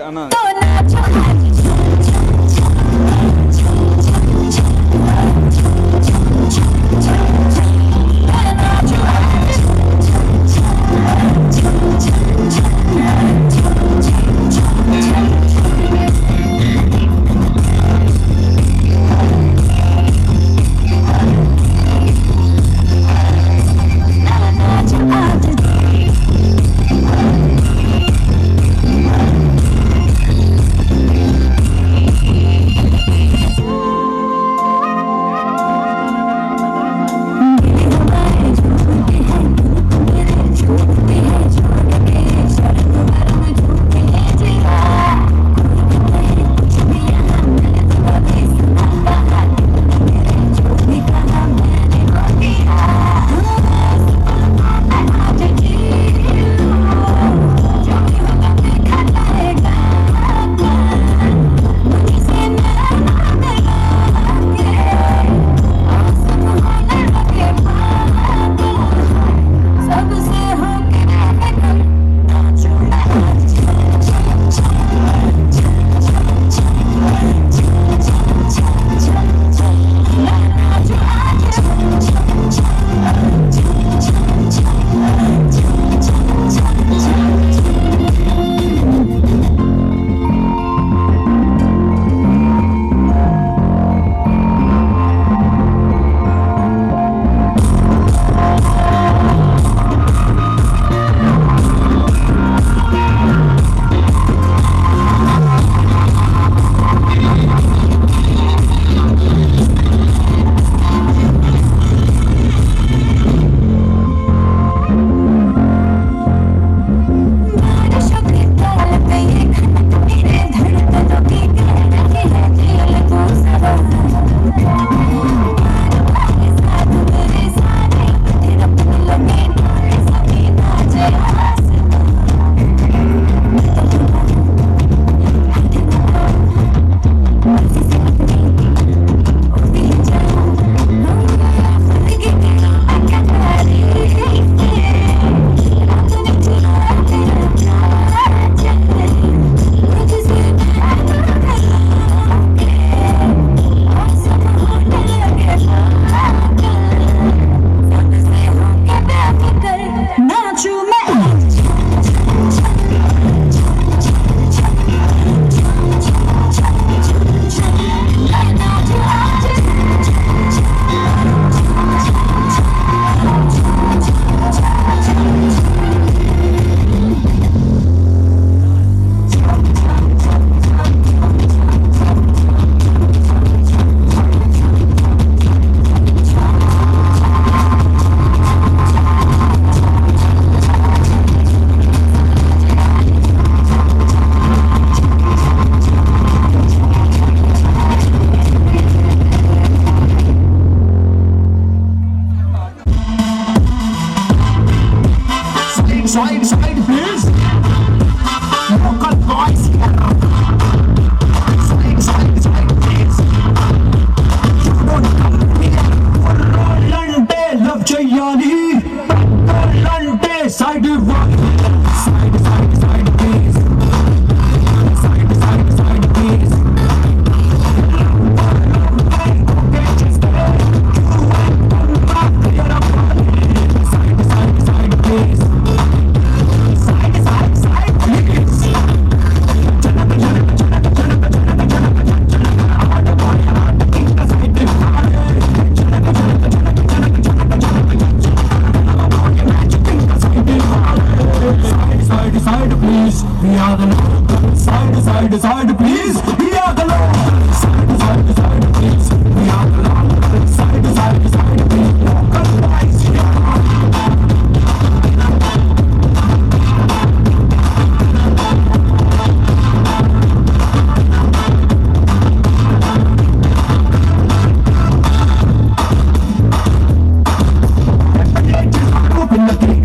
అన్న please. We are the local. Side to side to side, please. We are the local. Side to side to side, please. We are the local. Side to side to side, please. Local boys, yeah.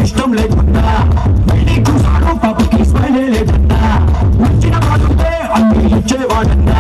ఇష్టం లేకుండా మళ్ళీ చూసాను పాపకి స్మైలే లేదన్నా వచ్చిన వాడుంటే అన్ని ఇచ్చేవాడన్నా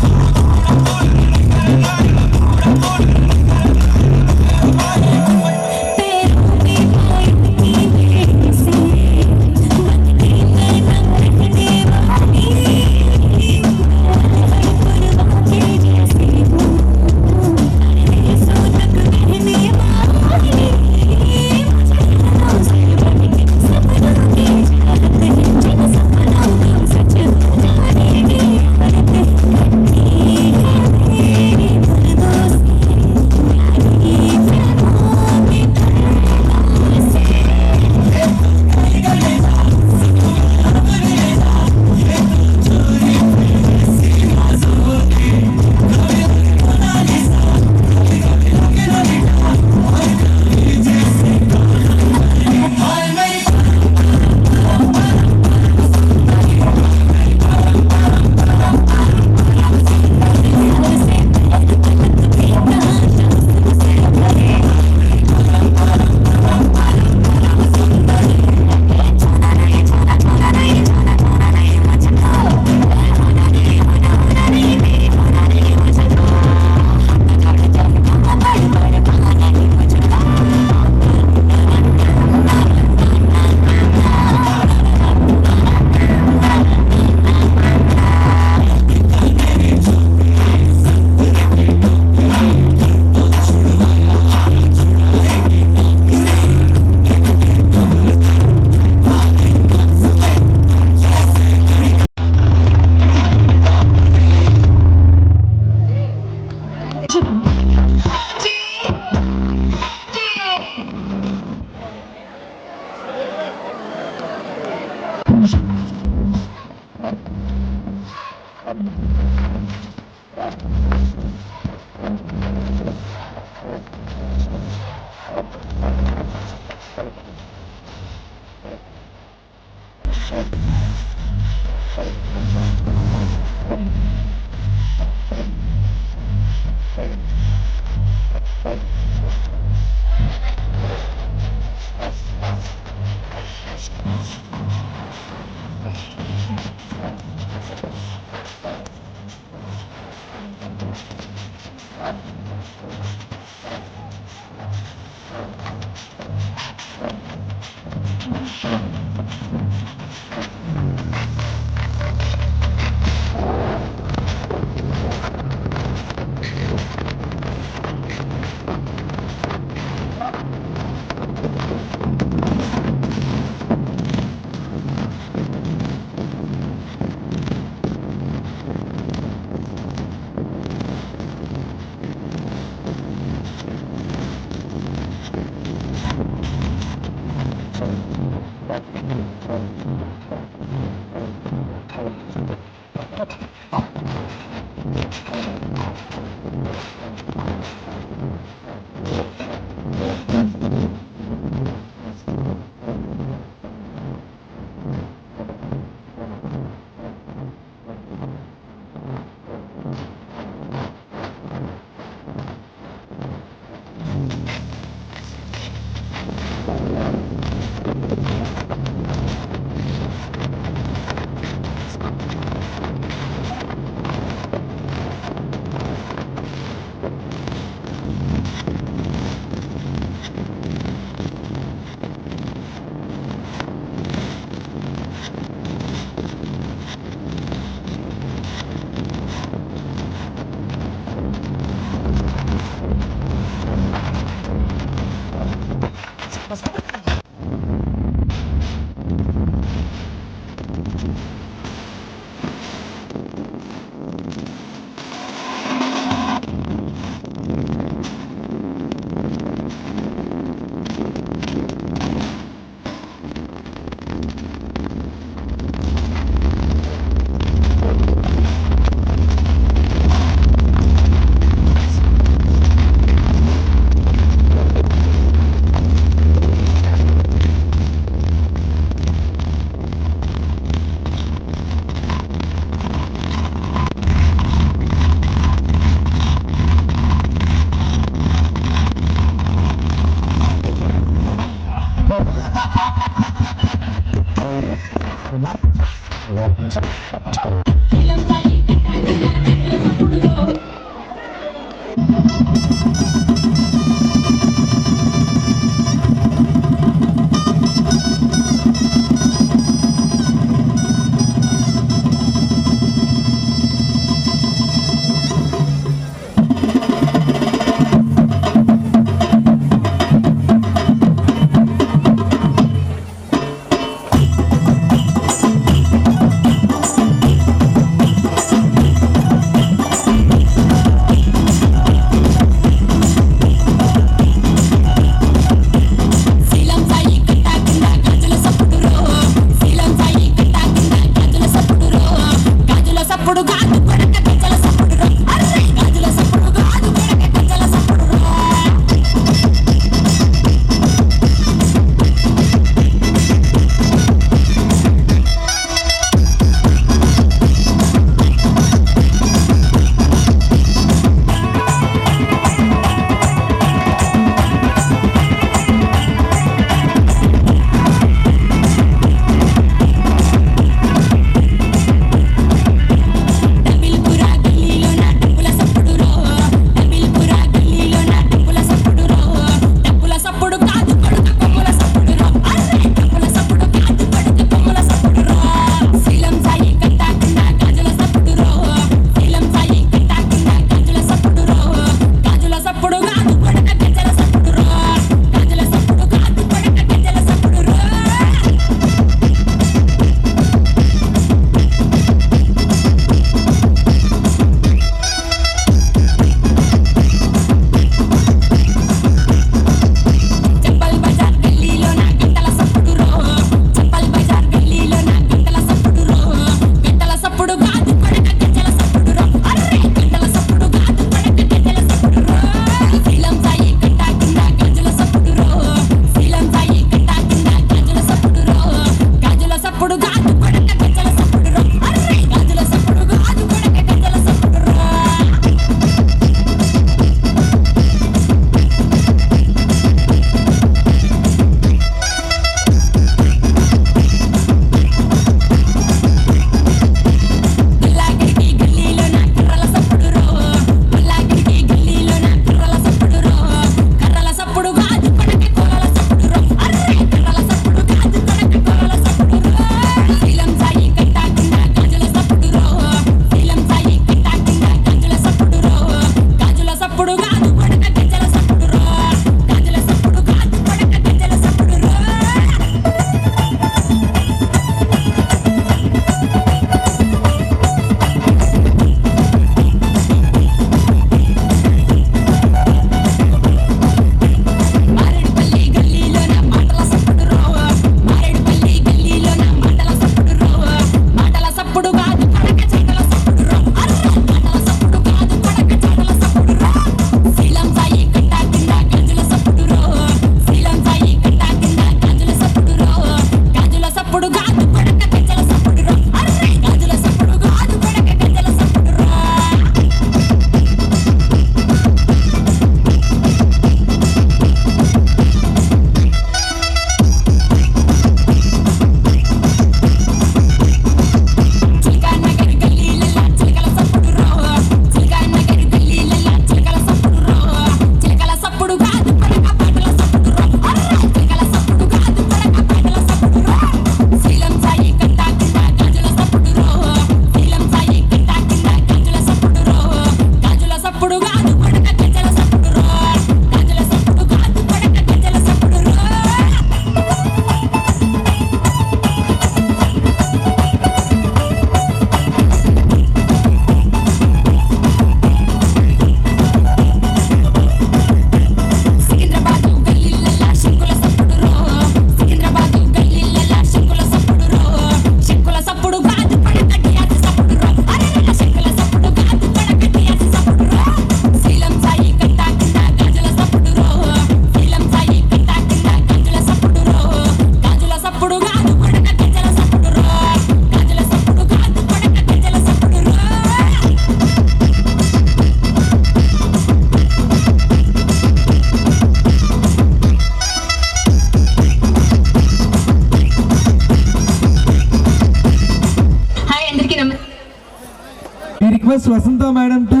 request Vasantha madam to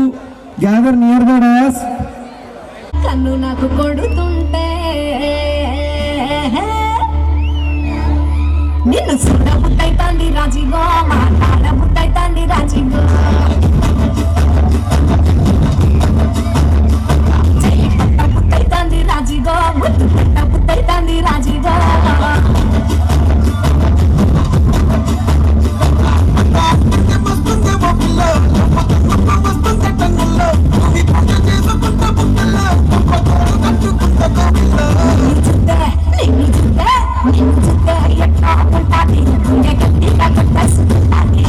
gather near the dais. కన్ను నాకు కొడుతుంటే నిన్ను చూడ బుట్టైతాంది రాజీగో, మాట్లాడ బుట్టైతాంది రాజీగో, చెయ్యి పట్ట బుట్టైతాంది రాజీగో, ముద్దు పెట్ట బుట్టైతాంది రాజీగో. నిన్ను చూస్తే ఎట్లా ఉంటాది, గుండె గట్టిగా కొట్టేస్తుంది.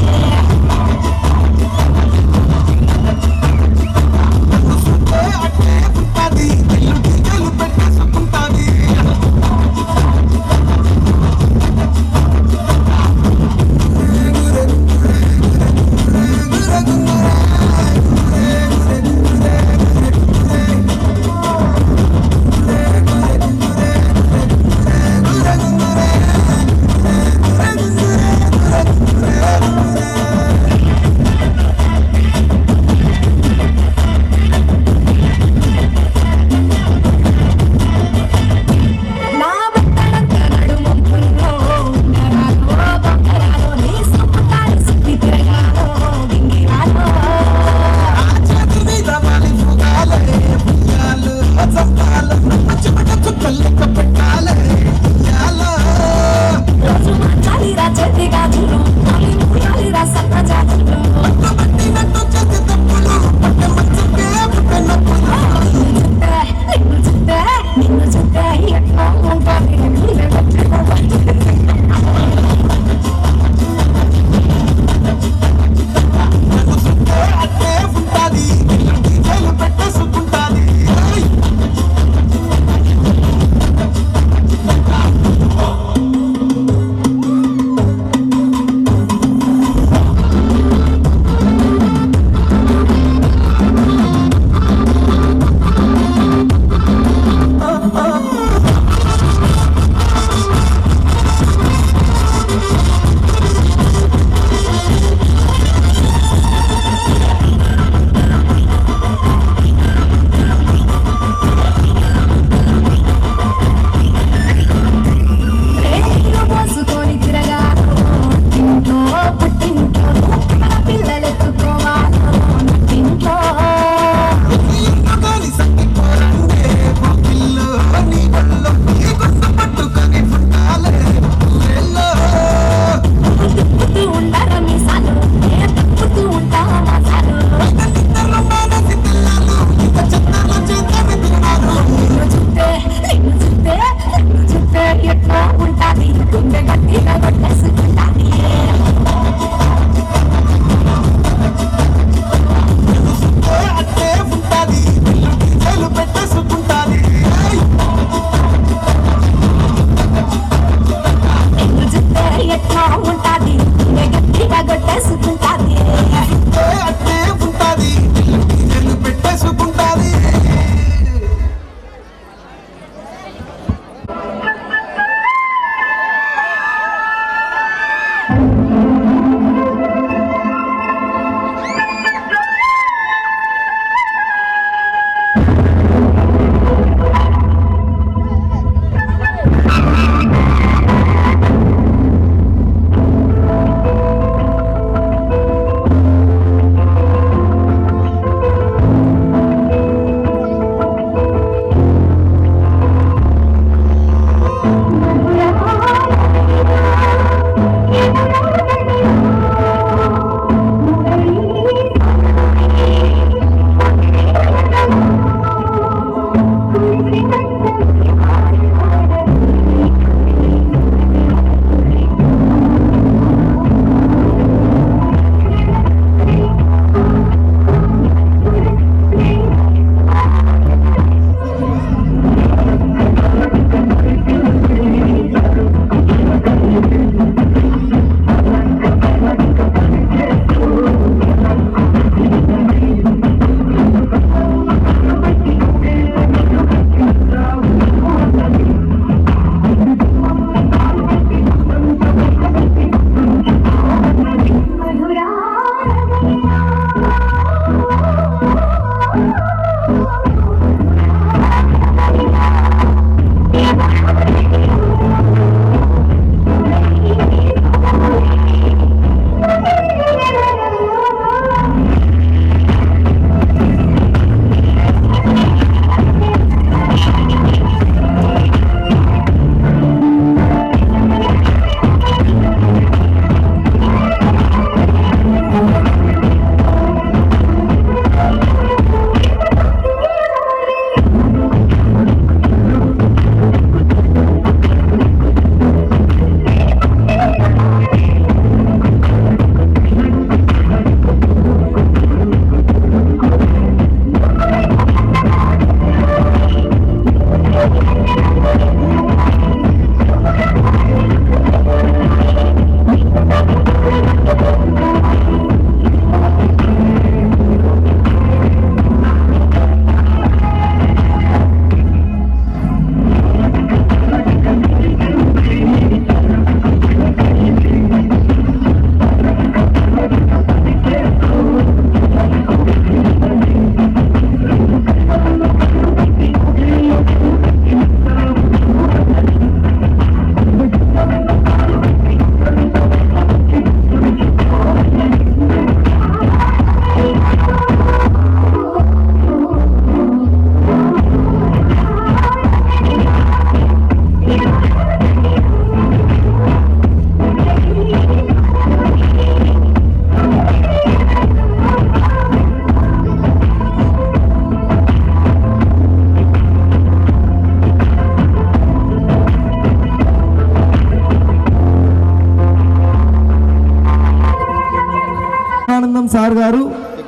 Brahmanandam sir garu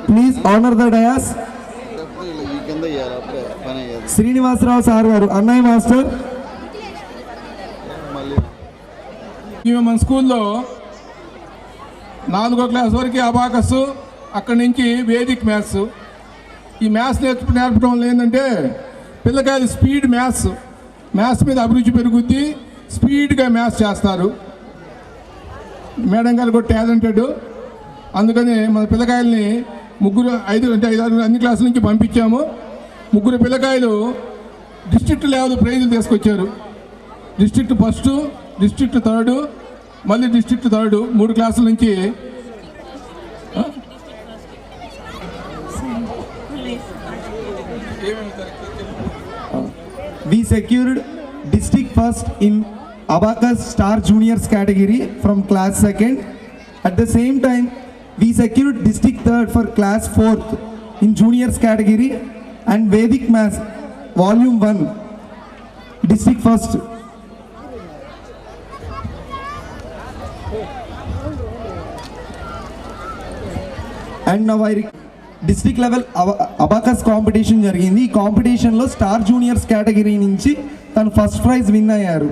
please honour the dais. Srinivasarao sir garu అన్నయ్య మాస్టర్. మన స్కూల్లో 4వ క్లాస్ వరకు అబాకస్, అక్కడి నుంచి వేదిక్ మ్యాథ్స్. ఈ మ్యాథ్స్ నేర్పడం వల్ల ఏంటంటే పిల్లకాయలు స్పీడ్ మ్యాథ్స్ మీద అభిరుచి పెరుగుద్ది, స్పీడ్గా మ్యాథ్స్ చేస్తారు. మేడం గారు కూడా టాలెంటెడ్, అందుకని మన పిల్లకాయల్ని 5 అన్ని క్లాసుల నుంచి పంపించాము. 3 పిల్లకాయలు డిస్ట్రిక్ట్ లెవెల్ ప్రైజులు తీసుకొచ్చారు. డిస్ట్రిక్ట్ ఫస్ట్, డిస్ట్రిక్ట్ థర్డ్, మళ్ళీ డిస్ట్రిక్ట్ థర్డ్ 3 క్లాసుల నుంచి. We secured district first in Abacus Star Juniors category from class 2nd. At the same time, we secured district third for class 4th in juniors category and Vedic Maths volume 1 district first. And now district level abacus competition జరిగింది. ఈ కాంపిటీషన్లో star juniors category నుంచి తను first prize win అయ్యారు.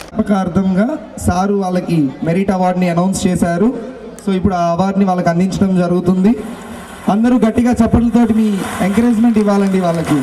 జ్ఞాపకార్థంగా sir వాళ్ళకి merit అవార్డుని announce చేశారు. So ఇప్పుడు ఆ అవార్డుని వాళ్ళకి అందించడం జరుగుతుంది. అందరూ గట్టిగా చప్పట్లతోటి మీ ఎంకరేజ్మెంట్ ఇవ్వాలండి వాళ్ళకి.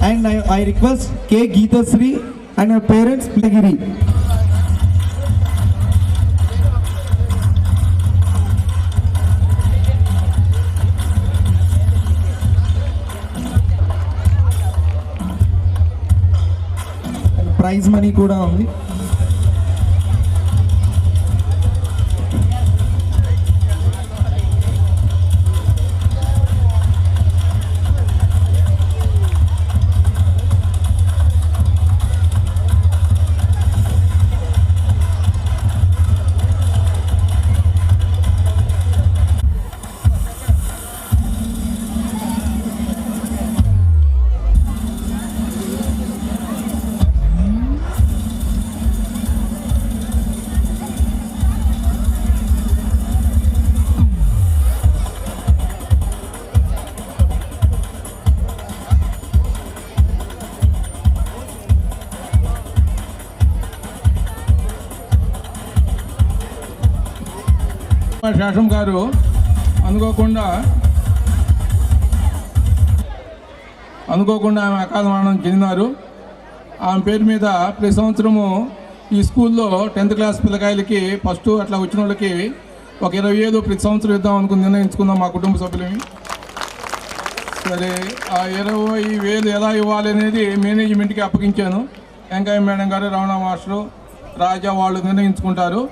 And I request K. Geeta Sri and her parents, Pitagiri. Prize money kuda undi. శేషం గారు అనుకోకుండా ఆమె అకాల మరణం చెందినారు. ఆమె పేరు మీద ప్రతి సంవత్సరము ఈ స్కూల్లో 10th క్లాస్ పిల్లకాయలకి ఫస్ట్ అట్లా వచ్చిన వాళ్ళకి ఒక 20,000 ప్రతి సంవత్సరం ఇద్దాం అనుకుని నిర్ణయించుకుందాం మా కుటుంబ సభ్యులమి. సరే, ఆ 20,000 ఎలా ఇవ్వాలి అనేది మేనేజ్మెంట్కి అప్పగించాను. వెంకయ్య మేడం గారు, రమణ మాస్టరు, రాజా వాళ్ళు నిర్ణయించుకుంటారు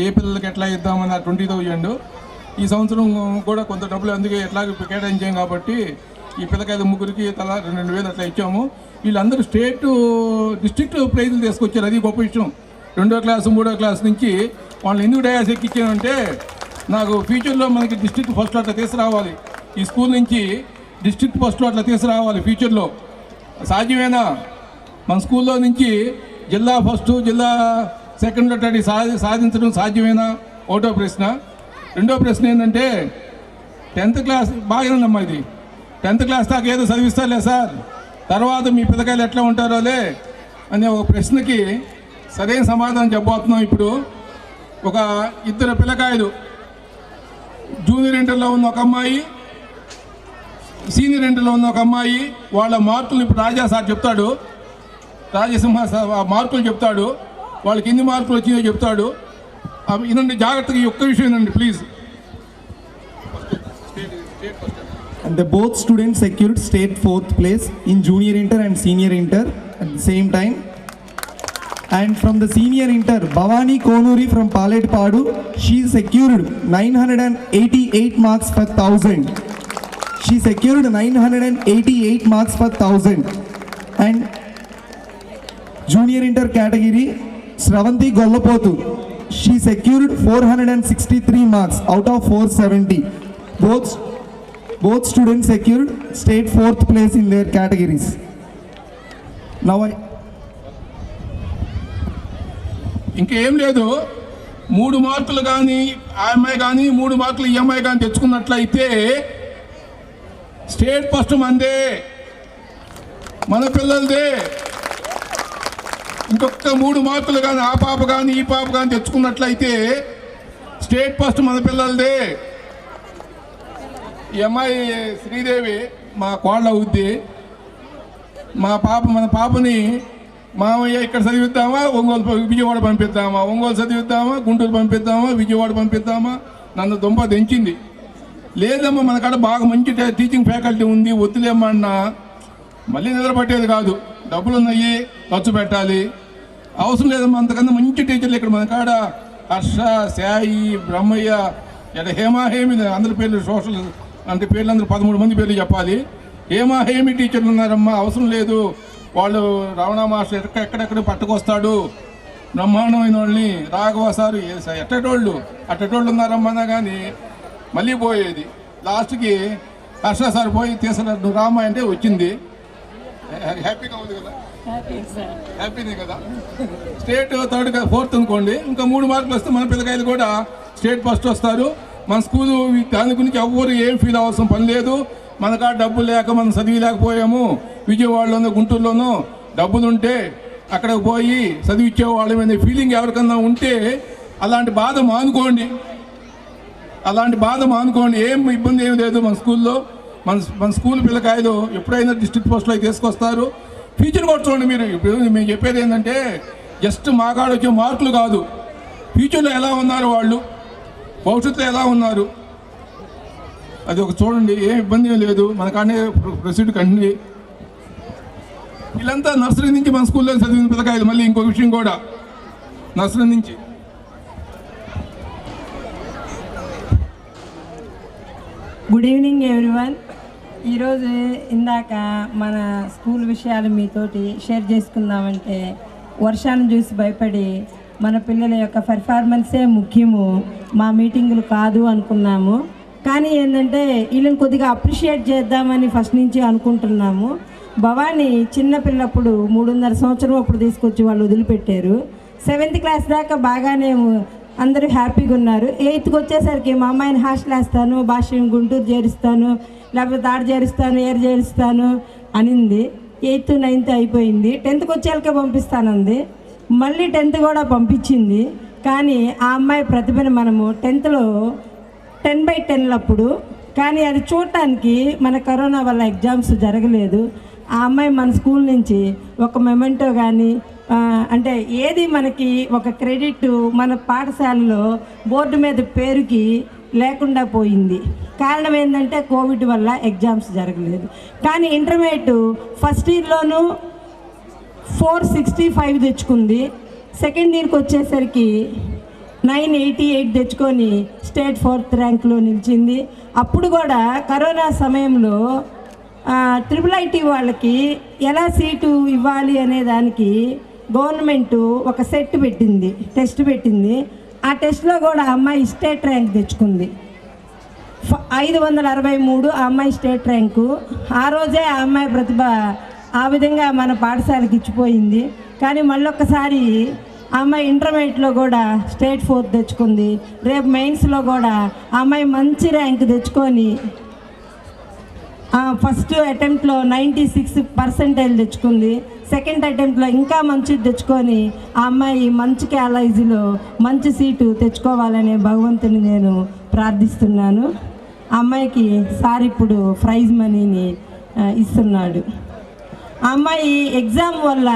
ఏ పిల్లలకి ఎట్లా ఇద్దామని. 20,000 ఈ సంవత్సరం కూడా కొంత డబ్బులు అందుకే ఎట్లా కేటాయించాం కాబట్టి ఈ పిల్లకాయలు 3కి తలా 2,000 అట్లా ఇచ్చాము. వీళ్ళందరూ డిస్ట్రిక్ట్ ప్రైజులు తీసుకొచ్చారు. అది గొప్ప విషయం. 2వ క్లాసు 3వ క్లాస్ నుంచి వాళ్ళు ఎందుకు డయాస్ ఎక్కించానంటే నాకు ఫ్యూచర్లో మనకి డిస్ట్రిక్ట్ ఫస్ట్ అట్లా తీసుకురావాలి, ఈ స్కూల్ నుంచి డిస్ట్రిక్ట్ ఫస్ట్ అట్లా తీసుకురావాలి ఫ్యూచర్లో. సాధ్యమేనా? మన స్కూల్లో నుంచి జిల్లా ఫస్ట్, జిల్లా సెకండ్ అట్లా సాధించడం సాధ్యమేనా? ఒకటో ప్రశ్న. రెండో ప్రశ్న ఏంటంటే 10th క్లాస్ బాగానేనమ్మా, ఇది 10th క్లాస్ దాకా ఏదో చదివిస్తాలే సార్, తర్వాత మీ పిల్లకాయలు ఎట్లా ఉంటారోలే అనే ఒక ప్రశ్నకి సరైన సమాధానం చెప్పబోతున్నాం. ఇప్పుడు ఒక 2 పిల్లకాయలు, జూనియర్ ఇంటర్లో ఉన్న ఒక అమ్మాయి, సీనియర్ ఇంటర్లో ఉన్న ఒక అమ్మాయి, వాళ్ళ మార్కులు ఇప్పుడు రాజా సార్ చెప్తాడు, రాజసింహ మార్కులు చెప్తాడు, వాళ్ళకి ఎన్ని మార్కులు వచ్చినాయో చెప్తాడు. ఇదండి, జాగ్రత్తగా ఈ ఒక్క విషయం ఏనండి please. And the both students secured state 4th place in junior inter and senior inter at the same time. And from the senior inter, Bhavani Konuri from Paletpadu, she secured 988 marks per 1000. She secured 988 marks for 1000. And junior inter category, Sravanti Gollapotu. She secured 463 marks out of 470. Both students secured state 4th place in their categories. Now ఇంకేం లేదు, 3 మార్కులు కానీ ఆ అమ్మాయి కానీ 3 మార్కులు ఈ అమ్మాయి కానీ తెచ్చుకున్నట్లయితే స్టేట్ ఫస్ట్ మందే, మన పిల్లలదే. ఇంకొక 3 మార్కులు కానీ ఆ పాప కానీ ఈ పాప కానీ తెచ్చుకున్నట్లయితే స్టేట్ ఫస్ట్ మన పిల్లలదే. ఈ అమ్మాయి శ్రీదేవి మా కోళ్ళ అవుద్ది. మన పాపని మామయ్య ఇక్కడ చదివిద్దామా, విజయవాడ పంపిద్దామా, ఒంగోలు చదివిద్దామా, గుంటూరు పంపిద్దామా, విజయవాడ పంపిద్దామా, నన్ను దుంప దించింది. లేదమ్మా మన కాడ బాగా మంచి టీచింగ్ ఫ్యాకల్టీ ఉంది, వద్దులేమ్మా అన్న. మళ్ళీ నిద్రపట్టేది కాదు, డబ్బులు ఉన్నాయి, ఖర్చు పెట్టాలి, అవసరం లేదమ్మా. అంతకన్నా మంచి టీచర్లు ఇక్కడ మన కాడ హర్ష, సాయి, బ్రహ్మయ్య, హేమి అందరి పేర్లు సోషల్ అంటే పేర్లు అందరూ 13 మంది పేర్లు చెప్పాలి. హేమి టీచర్లు ఉన్నారమ్మా, అవసరం లేదు. వాళ్ళు రమణ మాస్టర్ ఎక్కడెక్కడ పట్టుకొస్తాడు, బ్రహ్మాండమైన వాళ్ళని, రాఘవ సారు అట్టేటోళ్ళు ఉన్నారమ్మా. కానీ మళ్ళీ పోయేది. లాస్ట్కి హర్ష సార్ పోయి తీసుకున్నారు, నువ్వు రామా అంటే వచ్చింది. హ్యాపీగా ఉంది కదా, హ్యాపీనే కదా. స్టేట్ 3rd 4th అనుకోండి, ఇంకా 3 మార్కులు వస్తే మన పిల్లకాయలు కూడా స్టేట్ ఫస్ట్ వస్తారు. మన స్కూలు దాని గురించి ఎవ్వరు ఏం ఫీల్ అవసరం పని లేదు. మనకా డబ్బులు లేక మనం చదివిలేకపోయాము, విజయవాడలోనో గుంటూరులోనో డబ్బులు ఉంటే అక్కడికి పోయి చదివిచ్చేవాళ్ళం అనే ఫీలింగ్ ఎవరికన్నా ఉంటే అలాంటి బాధ మానుకోండి. ఏం ఇబ్బంది ఏమి లేదు. మన స్కూల్లో మన స్కూల్ పిల్లకాయలు ఎప్పుడైనా డిస్ట్రిక్ట్ పోస్టులో తీసుకొస్తారు. ఫ్యూచర్ కూడా చూడండి. మీరు ఇప్పుడు మేము చెప్పేది ఏంటంటే జస్ట్ మాకాడ వచ్చే మార్కులు కాదు, ఫ్యూచర్లో ఎలా ఉన్నారు వాళ్ళు, భవిష్యత్తులో ఎలా ఉన్నారు, అది ఒక చూడండి. ఏం ఇబ్బంది ఏం లేదు. మన కాడనే ప్రొసీడ్ కంటిన్యూ. వీళ్ళంతా నర్సరీ నుంచి మన స్కూల్లో చదివిన పిల్లకాయలు. మళ్ళీ ఇంకో విషయం కూడా, నర్సరీ నుంచి గుడ్ ఈవినింగ్ ఎవ్రీవన్. ఈరోజు ఇందాక మన స్కూల్ విషయాలు మీతోటి షేర్ చేసుకుందామంటే వర్షాన్ని చూసి భయపడి మన పిల్లల యొక్క పెర్ఫార్మెన్సే ముఖ్యము, మా మీటింగులు కాదు అనుకున్నాము. కానీ ఏంటంటే వీళ్ళని కొద్దిగా అప్రిషియేట్ చేద్దామని ఫస్ట్ నుంచి అనుకుంటున్నాము. భవానీ చిన్నపిల్లప్పుడు 3.5 సంవత్సరం అప్పుడు తీసుకొచ్చి వాళ్ళు వదిలిపెట్టారు. 7th క్లాస్ దాకా బాగానే అందరూ హ్యాపీగా ఉన్నారు. 8th వచ్చేసరికి మా అమ్మాయిని హాస్టల్ వేస్తాను, భాష్యం గుంటూరు చేరుస్తాను, లేకపోతే తాడు చేరుస్తాను, ఏరు చేరుస్తాను అనింది. 8th 9th అయిపోయింది. 10th వచ్చేళ్ళకే పంపిస్తానంది. మళ్ళీ 10th కూడా పంపించింది. కానీ ఆ అమ్మాయి ప్రతిభను మనము 10thలో 10/10 అప్పుడు, కానీ అది చూడటానికి మన కరోనా వల్ల ఎగ్జామ్స్ జరగలేదు. ఆ అమ్మాయి మన స్కూల్ నుంచి ఒక మెమెంటో కానీ అంటే ఏది మనకి ఒక క్రెడిట్ మన పాఠశాలలో బోర్డు మీద పేరుకి లేకుండా పోయింది. కారణం ఏంటంటే కోవిడ్ వల్ల ఎగ్జామ్స్ జరగలేదు. కానీ ఇంటర్మీడియట్ ఫస్ట్ ఇయర్లోనూ 465 తెచ్చుకుంది. సెకండ్ ఇయర్కి వచ్చేసరికి 988 తెచ్చుకొని స్టేట్ 4th ర్యాంక్లో నిలిచింది. అప్పుడు కూడా కరోనా సమయంలో IIIT వాళ్ళకి ఎలా సీటు ఇవ్వాలి అనే దానికి గవర్నమెంటు ఒక సెట్ పెట్టింది, టెస్ట్ పెట్టింది. ఆ టెస్ట్లో కూడా అమ్మాయి స్టేట్ ర్యాంక్ తెచ్చుకుంది. 563 ఆ అమ్మాయి స్టేట్ ర్యాంకు. ఆ రోజే ఆ అమ్మాయి ప్రతిభ ఆ విధంగా మన పాఠశాలకు ఇచ్చిపోయింది. కానీ మళ్ళొక్కసారి ఆ అమ్మాయి ఇంటర్మీడియట్లో కూడా స్టేట్ 4th తెచ్చుకుంది. రేపు మెయిన్స్లో కూడా ఆ అమ్మాయి మంచి ర్యాంక్ తెచ్చుకొని ఫస్ట్ అటెంప్ట్లో 96% తెచ్చుకుంది. సెకండ్ అటెంప్ట్లో ఇంకా మంచిది తెచ్చుకొని ఆ అమ్మాయి మంచి కాలేజీలో మంచి సీటు తెచ్చుకోవాలనే భగవంతుని నేను ప్రార్థిస్తున్నాను. ఆ అమ్మాయికి సార్ ఇప్పుడు ప్రైజ్ మనీని ఇస్తున్నాడు. ఆ అమ్మాయి ఎగ్జామ్ వల్ల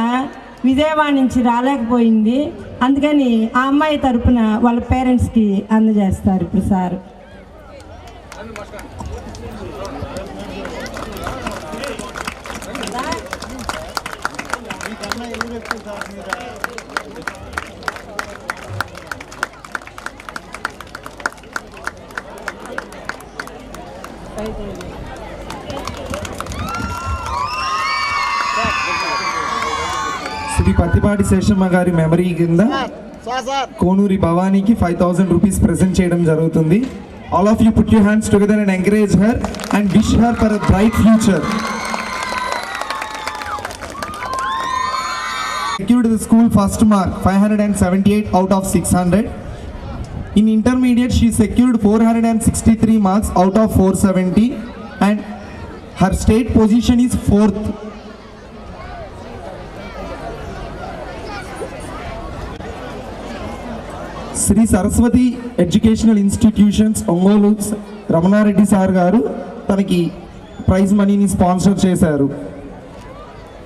విజయవాడ నుంచి రాలేకపోయింది. అందుకని ఆ అమ్మాయి తరపున వాళ్ళ పేరెంట్స్కి అందజేస్తారు ఇప్పుడు సార్. శ్రీ పత్తిపాటి శేషమ్మ గారి మెమరీ కింద కోనూరి భవానీకి 5,000 రూపీస్ ప్రెజెంట్ చేయడం జరుగుతుంది. All of you put your hands together and encourage her and wish her for a bright future. Secured the school first mark 578 out of 600. In intermediate she secured 463 marks out of 470 and her state position is 4th. Sri Saraswati Educational Institutions Ongolu Ramanareddy sir garu tanaki prize money ni sponsor chesaru.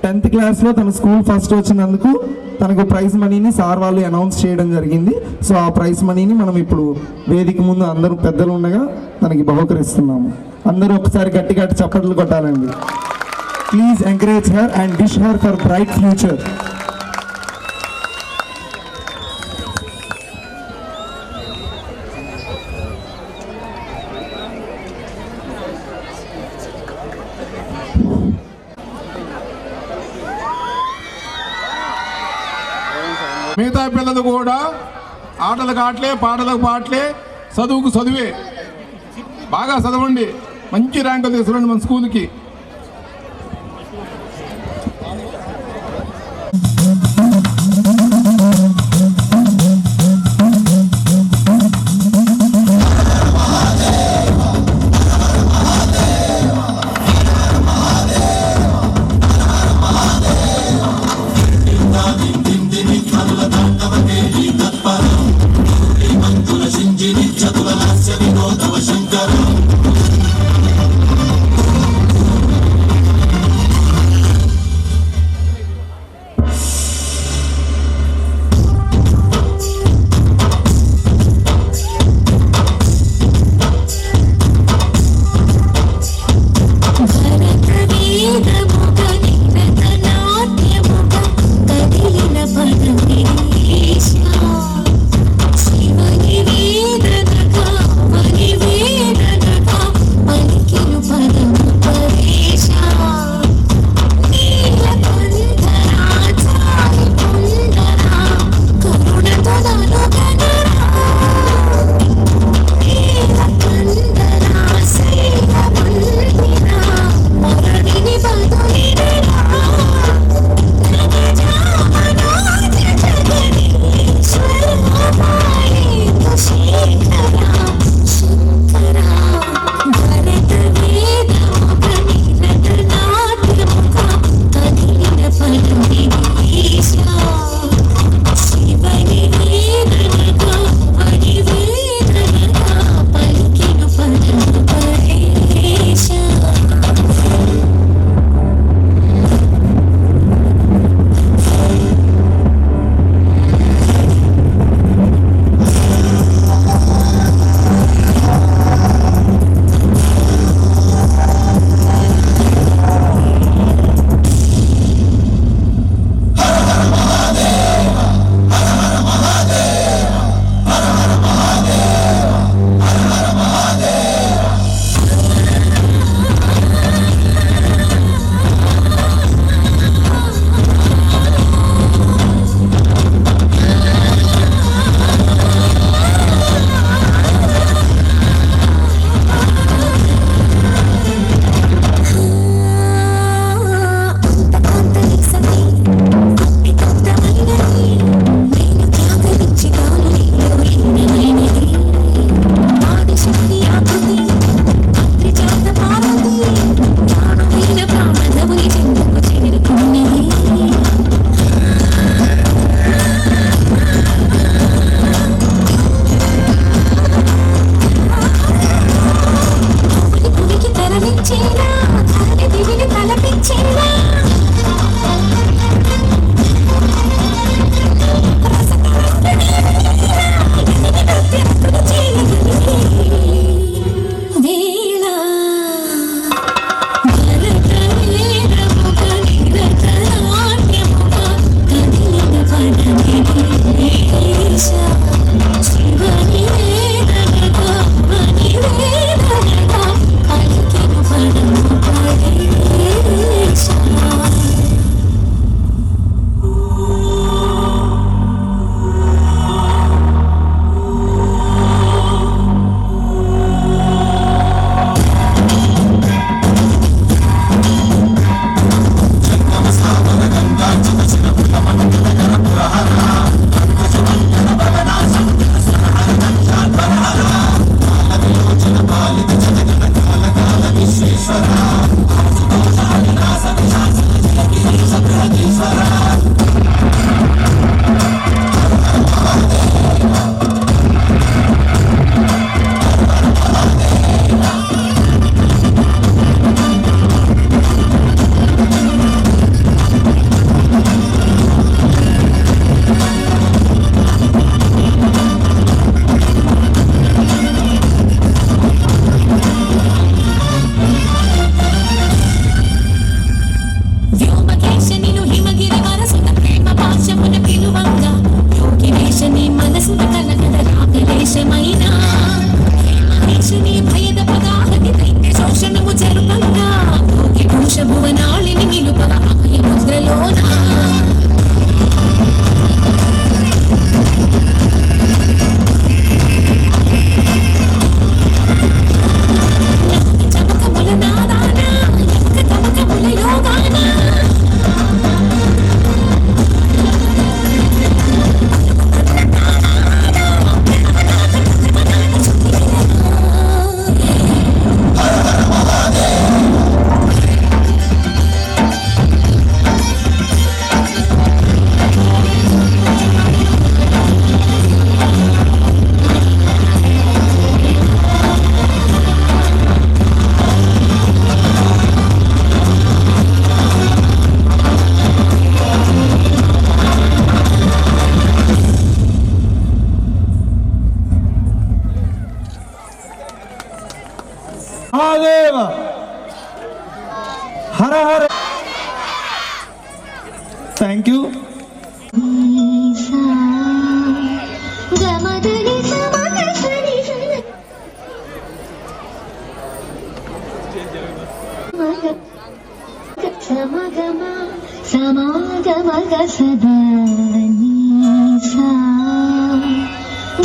10th క్లాస్లో తన school first వచ్చినందుకు తనకు praise మనీని sir వాళ్ళు announce చేయడం జరిగింది. So ఆ praise మనీని మనం ఇప్పుడు వేదిక ముందు అందరూ పెద్దలు ఉండగా తనకి బహుకరిస్తున్నాము. అందరూ ఒకసారి గట్టిగా చప్పట్లు కొట్టాలండి. Please encourage her and wish her for bright future. మిగతా పిల్లలు కూడా ఆటలకు ఆటలే, పాటలకు పాటలే, చదువుకు చదువే. బాగా చదవండి, మంచి ర్యాంకులు తీసుకురండి మన స్కూల్కి. Shine. Hara Hara. Thank you. సమాగమగ సదా నీసా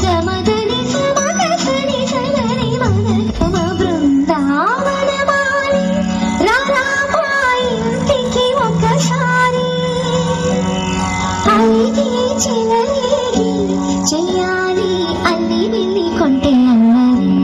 గమదని సమగ సని సగని మగమ బృందావనమాలి రామా ఇంటికి ఒక్కసారి అలిగి చిలరేగి చెయ్యాలి అల్లి బిల్లి కొంటే అల్లరి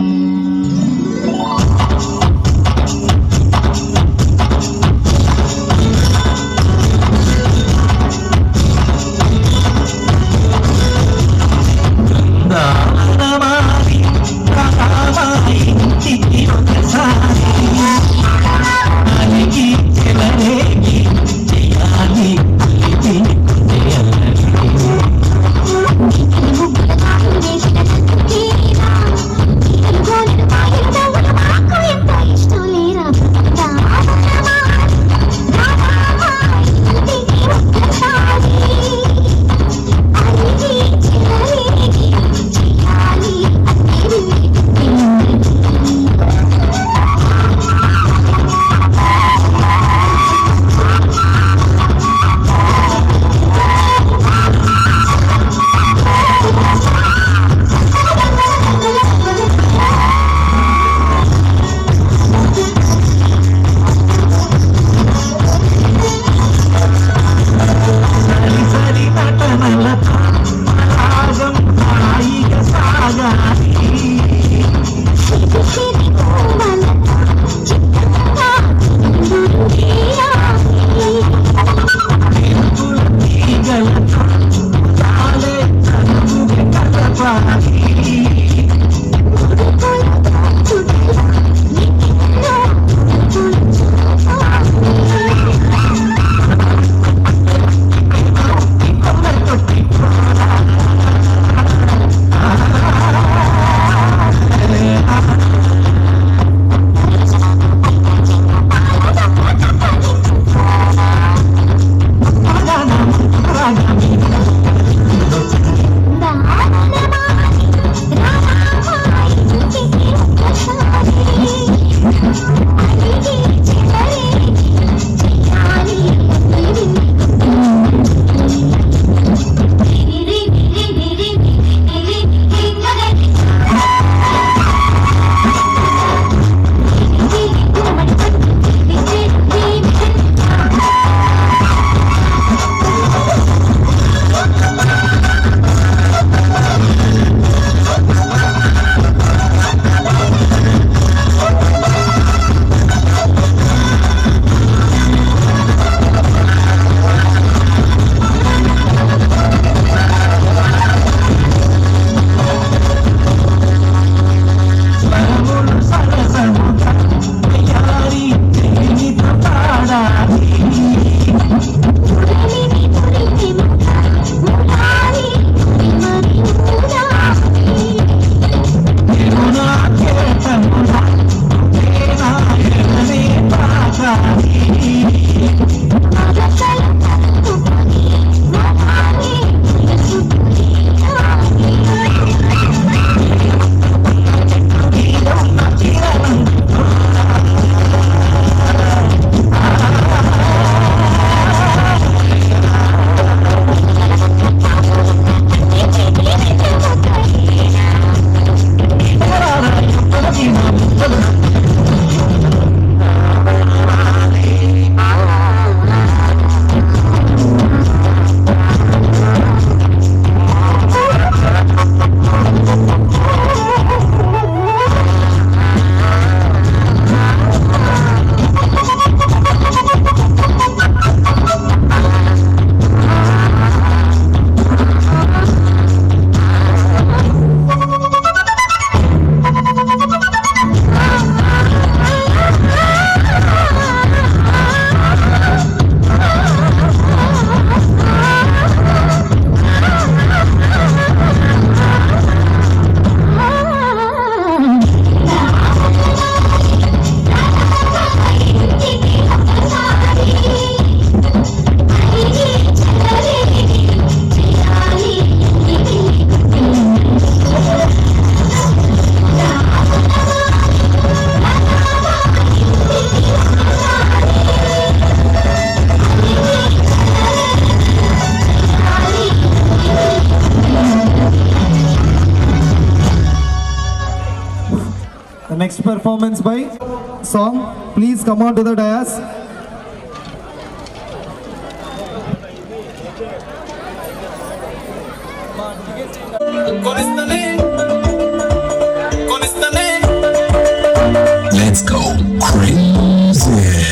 performance by song. Please come on to the dais. Let's go crazy.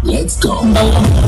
Let's go. Bye.